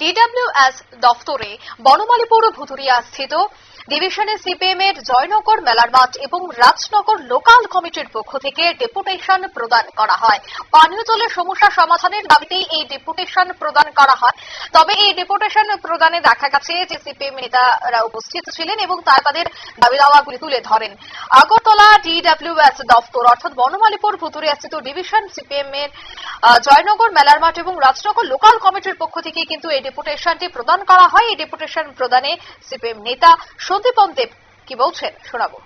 DWS দফতরে বনমালীপুর ভুতুরিয়া স্থিত ডিভিশনে সিপিএম এর জয়নগর মেলার মাঠ এবং রাজনগর লোকাল কমিটির পক্ষ থেকে ডেপুটেশন প্রদান করা হয়। পানীয় জলের সমস্যা সমাধানের দাবিতেই এই ডেপুটেশন প্রদান করা হয়। তবে এই ডেপুটেশন প্রদানে দেখা গেছে যে সিপিএম নেতারা উপস্থিত ছিলেন এবং তাদের দাবি দাওয়াগুলি তুলে ধরেন। আগরতলা ডিডব্লিউএস দফতর অর্থাৎ বনমালীপুর ভুতুরিয়া স্থিত ডিভিশন সিপিএম এর জয়নগর মেলার মাঠ এবং রাজনগর লোকাল কমিটির পক্ষ থেকে কিন্তু এই ডেপুটেশনটি প্রদান করা হয়। এই ডেপুটেশন প্রদানে সিপিএম নেতা সন্দীপন দেব কি বলছেন শোনাবো।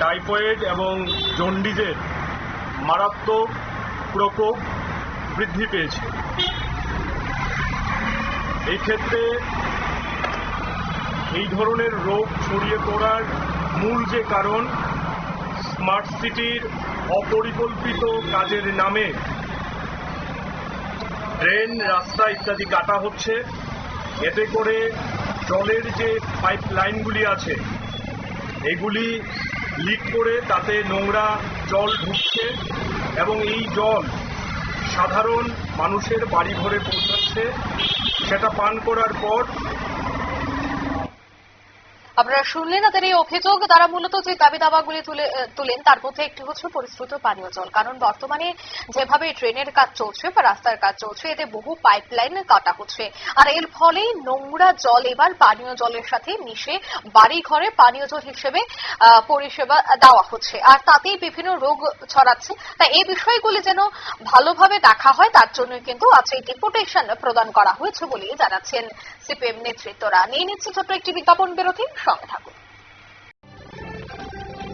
টাইফয়েড এবং জন্ডিসের মারাত্মক প্রকোপ বৃদ্ধি পেয়েছে। এই ক্ষেত্রে এই ধরনের রোগ ছড়িয়ে পড়ার মূল যে কারণ, স্মার্ট সিটির অপরিকল্পিত কাজের নামে ড্রেন, রাস্তা ইত্যাদি কাটা হচ্ছে। এতে করে জলের যে পাইপ লাইনগুলি আছে এগুলি লিক করে তাতে নোংরা জল ঢুকছে এবং এই জল সাধারণ মানুষের বাড়ি ঘরে পৌঁছাচ্ছে। সেটা পান করার পর আপনারা শুনলেন তাদের এই অভিযোগ। তারা মূলত যে দাবি দাওয়াগুলি তুলেন তার মধ্যে একটি হচ্ছে পরিশ্রুত পানীয় জল। কারণ বর্তমানে যেভাবে ট্রেনের কাজ চলছে বা রাস্তার কাজ চলছে এতে বহু পাইপলাইন কাটা হচ্ছে, আর এর ফলে নোংরা জল এবার পানীয় জলের সাথে মিশে বাড়ি ঘরে পানীয় জল হিসেবে পরিষেবা দেওয়া হচ্ছে, আর তাতেই বিভিন্ন রোগ ছড়াচ্ছে। তাই এই বিষয়গুলি যেন ভালোভাবে দেখা হয় তার জন্য কিন্তু আজ এই ডেপুটেশন প্রদান করা হয়েছে বলে জানাচ্ছেন সিপিএম নেতৃত্বরা। নিয়ে নিচ্ছে ছোট্ট একটি বিজ্ঞাপন বিরতি, সঙ্গে থাকুন।